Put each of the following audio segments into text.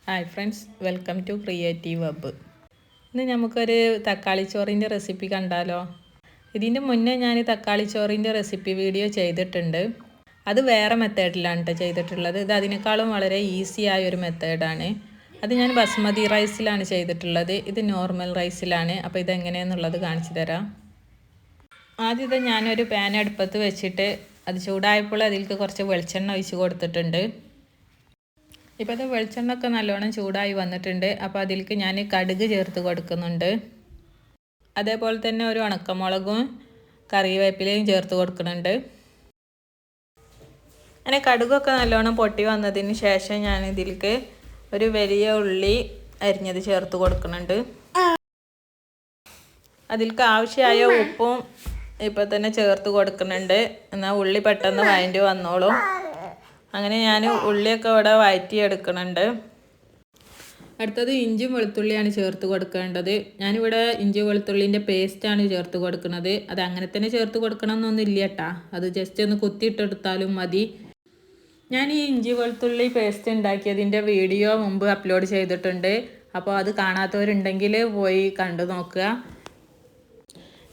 Hi friends, welcome to Creative Web. ഇന്ന് നമുക്കൊരു തക്കാളി ചോറിൻ്റെ റെസിപ്പി കണ്ടാലോ? ഇതിൻ്റെ മുന്നേ ഞാൻ തക്കാളി ചോറിൻ്റെ റെസിപ്പി വീഡിയോ ചെയ്തിട്ടുണ്ട്. അത് വേറെ മെത്തേഡിലാണ് കേട്ടോ ചെയ്തിട്ടുള്ളത്. ഇത് അതിനേക്കാളും വളരെ ഈസി ആയൊരു മെത്തേഡാണ്. അത് ഞാൻ ബസ്മതി റൈസിലാണ് ചെയ്തിട്ടുള്ളത്. ഇത് നോർമൽ റൈസിലാണ്. അപ്പോൾ ഇതെങ്ങനെയാണെന്നുള്ളത് കാണിച്ചു തരാം. ആദ്യത്തെ ഞാനൊരു പാൻ അടുപ്പത്ത് വെച്ചിട്ട് അത് ചൂടായപ്പോൾ അതിലേക്ക് കുറച്ച് വെളിച്ചെണ്ണ ഒഴിച്ച് കൊടുത്തിട്ടുണ്ട്. ഇപ്പോൾ അത് വെളിച്ചെണ്ണ ഒക്കെ നല്ലോണം ചൂടായി വന്നിട്ടുണ്ട്. അപ്പോൾ അതിലേക്ക് ഞാൻ കടുക് ചേർത്ത് കൊടുക്കുന്നുണ്ട്. അതേപോലെ തന്നെ ഒരു ഉണക്കമുളകും കറിവേപ്പിലയും ചേർത്ത് കൊടുക്കുന്നുണ്ട്. അങ്ങനെ കടുകൊക്കെ നല്ലോണം പൊട്ടി വന്നതിന് ശേഷം ഞാൻ ഇതിലേക്ക് ഒരു വലിയ ഉള്ളി അരിഞ്ഞത് ചേർത്ത് കൊടുക്കുന്നുണ്ട്. അതിലേക്ക് ആവശ്യമായ ഉപ്പും ഇപ്പോൾ തന്നെ ചേർത്ത് കൊടുക്കുന്നുണ്ട്. എന്നാൽ ഉള്ളി പെട്ടെന്ന് വഴണ്ടി വന്നോളും. അങ്ങനെ ഞാൻ ഉള്ളിയൊക്കെ ഇവിടെ വഴറ്റിയെടുക്കുന്നുണ്ട്. അടുത്തത് ഇഞ്ചും വെളുത്തുള്ളിയാണ് ചേർത്ത് കൊടുക്കേണ്ടത്. ഞാനിവിടെ ഇഞ്ചി വെളുത്തുള്ളിൻ്റെ പേസ്റ്റാണ് ചേർത്ത് കൊടുക്കുന്നത്. അത് അങ്ങനെ തന്നെ ചേർത്ത് കൊടുക്കണമെന്നൊന്നും ഇല്ല കേട്ടോ. അത് ജസ്റ്റ് ഒന്ന് കുത്തിയിട്ടെടുത്താലും മതി. ഞാൻ ഈ ഇഞ്ചി വെളുത്തുള്ളി പേസ്റ്റ് ഉണ്ടാക്കിയതിൻ്റെ വീഡിയോ മുമ്പ് അപ്ലോഡ് ചെയ്തിട്ടുണ്ട്. അപ്പോൾ അത് കാണാത്തവരുണ്ടെങ്കിൽ പോയി കണ്ടു നോക്കുക.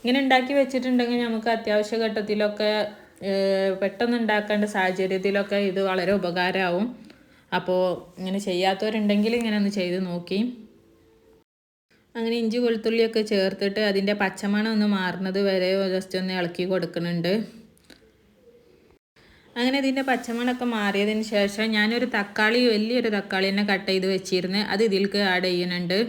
ഇങ്ങനെ ഉണ്ടാക്കി വെച്ചിട്ടുണ്ടെങ്കിൽ നമുക്ക് അത്യാവശ്യ ഘട്ടത്തിലൊക്കെ പെട്ടെന്ന് ഉണ്ടാക്കേണ്ട സാഹചര്യത്തിലൊക്കെ ഇത് വളരെ ഉപകാരമാവും. അപ്പോൾ ഇങ്ങനെ ചെയ്യാത്തവരുണ്ടെങ്കിൽ ഇങ്ങനെ ഒന്ന് ചെയ്ത് നോക്കി. അങ്ങനെ ഇഞ്ചി വെളുത്തുള്ളിയൊക്കെ ചേർത്തിട്ട് അതിൻ്റെ പച്ചമണം ഒന്ന് മാറുന്നത് വരെ ജസ്റ്റ് ഒന്ന് ഇളക്കി കൊടുക്കുന്നുണ്ട്. അങ്ങനെ ഇതിൻ്റെ പച്ചമണമൊക്കെ മാറിയതിന് ശേഷം ഞാനൊരു തക്കാളി, വലിയൊരു തക്കാളി തന്നെ കട്ട് ചെയ്ത് വെച്ചിരുന്നു. അത് ഇതിലേക്ക് ആഡ് ചെയ്യുന്നുണ്ട്.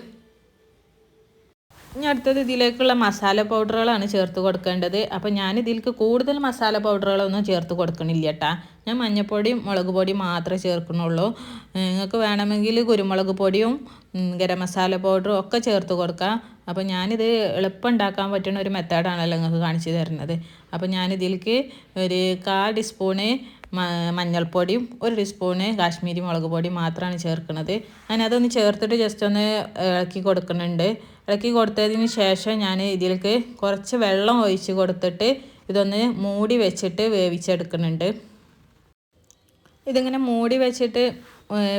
ഇനി അടുത്തത് ഇതിലേക്കുള്ള മസാല പൗഡറുകളാണ് ചേർത്ത് കൊടുക്കേണ്ടത്. അപ്പോൾ ഞാൻ ഇതിലേക്ക് കൂടുതൽ മസാല പൗഡറുകളൊന്നും ചേർത്ത് കൊടുക്കണില്ല കേട്ടോ. ഞാൻ മഞ്ഞൾപ്പൊടിയും മുളക് പൊടിയും മാത്രമേ ചേർക്കുന്നുള്ളൂ. നിങ്ങൾക്ക് വേണമെങ്കിൽ കുരുമുളക് പൊടിയും ഗരം മസാല പൗഡറും ഒക്കെ ചേർത്ത് കൊടുക്കാം. അപ്പോൾ ഞാനിത് എളുപ്പം ഉണ്ടാക്കാൻ പറ്റുന്ന ഒരു മെത്തേഡാണല്ലോ നിങ്ങൾക്ക് കാണിച്ചു തരുന്നത്. അപ്പോൾ ഞാനിതിലേക്ക് ഒരു 1/4 ടീസ്പൂണ് മഞ്ഞൾപ്പൊടിയും 1 ടീസ്പൂണ് കാശ്മീരി മുളക് പൊടി മാത്രമാണ് ചേർക്കുന്നത്. ഞാൻ അതൊന്ന് ചേർത്തിട്ട് ജസ്റ്റ് ഒന്ന് ഇളക്കി കൊടുക്കുന്നുണ്ട്. ഇളക്കി കൊടുത്തതിന് ശേഷം ഞാൻ ഇതിലേക്ക് കുറച്ച് വെള്ളം ഒഴിച്ച് കൊടുത്തിട്ട് ഇതൊന്ന് മൂടി വെച്ചിട്ട് വേവിച്ചെടുക്കുന്നുണ്ട്. ഇതിങ്ങനെ മൂടി വെച്ചിട്ട്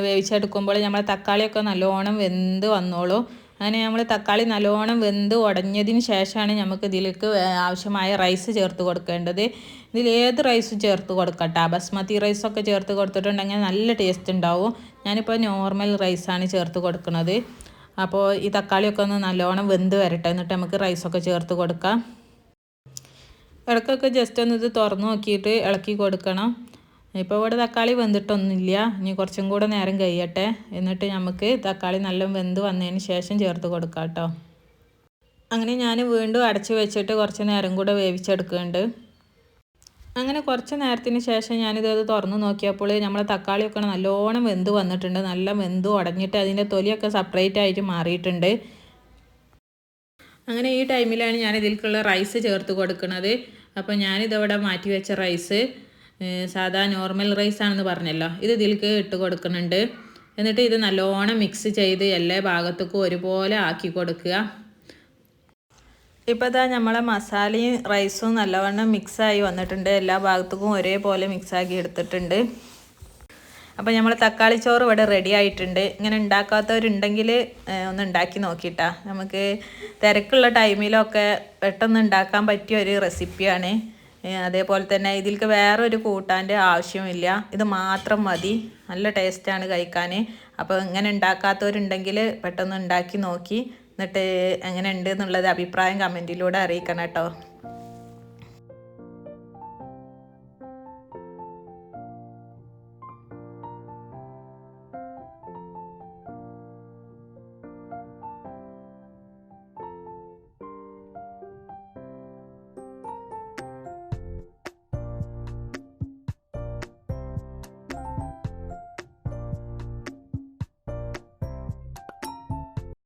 വേവിച്ചെടുക്കുമ്പോൾ നമ്മൾ തക്കാളിയൊക്കെ നല്ലോണം വെന്ത് വന്നോളൂ. അങ്ങനെ നമ്മൾ തക്കാളി നല്ലോണം വെന്ത് ഉടഞ്ഞതിന് ശേഷമാണ് നമുക്ക് ഇതിലേക്ക് ആവശ്യമായ റൈസ് ചേർത്ത് കൊടുക്കേണ്ടത്. ഇതിൽ ഏത് റൈസും ചേർത്ത് കൊടുക്കട്ടെ. ബസ്മതി റൈസൊക്കെ ചേർത്ത് കൊടുത്തിട്ടുണ്ടെങ്കിൽ നല്ല ടേസ്റ്റ് ഉണ്ടാവും. ഞാനിപ്പോൾ നോർമൽ റൈസാണ് ചേർത്ത് കൊടുക്കുന്നത്. അപ്പോൾ ഈ തക്കാളിയൊക്കെ ഒന്ന് നല്ലോണം വെന്ത് വരട്ടെ, എന്നിട്ട് നമുക്ക് റൈസൊക്കെ ചേർത്ത് കൊടുക്കാം. ഇടയ്ക്കൊക്കെ ജസ്റ്റ് ഒന്ന് ഇത് തുറന്ന് നോക്കിയിട്ട് ഇളക്കി കൊടുക്കണം. ഇപ്പോൾ ഇവിടെ തക്കാളി വെന്തിട്ടൊന്നുമില്ല. ഇനി കുറച്ചും കൂടെ നേരം കഴിയട്ടെ, എന്നിട്ട് നമുക്ക് തക്കാളി നല്ല വെന്ത് വന്നതിന് ശേഷം ചേർത്ത് കൊടുക്കാം കേട്ടോ. അങ്ങനെ ഞാൻ വീണ്ടും അടച്ച് വെച്ചിട്ട് കുറച്ച് നേരം കൂടെ വേവിച്ചെടുക്കുന്നുണ്ട്. അങ്ങനെ കുറച്ച് നേരത്തിന് ശേഷം ഞാനിത് തുറന്ന് നോക്കിയപ്പോൾ നമ്മളെ തക്കാളിയൊക്കെ നല്ലോണം വെന്ത് വന്നിട്ടുണ്ട്. നല്ല വെന്ത് ഉടഞ്ഞിട്ട് അതിൻ്റെ തൊലിയൊക്കെ സെപ്പറേറ്റ് ആയിട്ട് മാറിയിട്ടുണ്ട്. അങ്ങനെ ഈ ടൈമിലാണ് ഞാൻ ഇതിലേക്കുള്ള റൈസ് ചേർത്ത് കൊടുക്കുന്നത്. അപ്പോൾ ഞാനിതവിടെ മാറ്റി വെച്ച റൈസ് സാധാ നോർമൽ റൈസാണെന്ന് പറഞ്ഞല്ലോ, ഇത് ഇതിലേക്ക് ഇട്ട് കൊടുക്കുന്നുണ്ട്. എന്നിട്ട് ഇത് നല്ലോണം മിക്സ് ചെയ്ത് എല്ലാ ഭാഗത്തേക്കും ഒരുപോലെ ആക്കി കൊടുക്കുക. ഇപ്പോൾ ഇതാ നമ്മളെ മസാലയും റൈസും നല്ലവണ്ണം മിക്സായി വന്നിട്ടുണ്ട്. എല്ലാ ഭാഗത്തേക്കും ഒരേപോലെ മിക്സാക്കി എടുത്തിട്ടുണ്ട്. അപ്പോൾ നമ്മൾ തക്കാളി ചോറ് ഇവിടെ റെഡി ആയിട്ടുണ്ട്. ഇങ്ങനെ ഉണ്ടാക്കാത്തവരുണ്ടെങ്കിൽ ഒന്ന് ഉണ്ടാക്കി നോക്കിയിട്ടാ. നമുക്ക് തിരക്കുള്ള ടൈമിലൊക്കെ പെട്ടെന്ന് ഉണ്ടാക്കാൻ പറ്റിയ ഒരു റെസിപ്പിയാണ്. അതേപോലെ തന്നെ ഇതിലേക്ക് വേറൊരു കൂട്ടാൻ്റെ ആവശ്യമില്ല, ഇത് മാത്രം മതി. നല്ല ടേസ്റ്റാണ് കഴിക്കാൻ. അപ്പോൾ ഇങ്ങനെ ഉണ്ടാക്കാത്തവരുണ്ടെങ്കിൽ പെട്ടെന്ന് ഉണ്ടാക്കി നോക്കി, എന്നിട്ട് എങ്ങനെ ഉണ്ട് എന്നുള്ളത് അഭിപ്രായം കമൻറ്റിലൂടെ അറിയിക്കണം കേട്ടോ.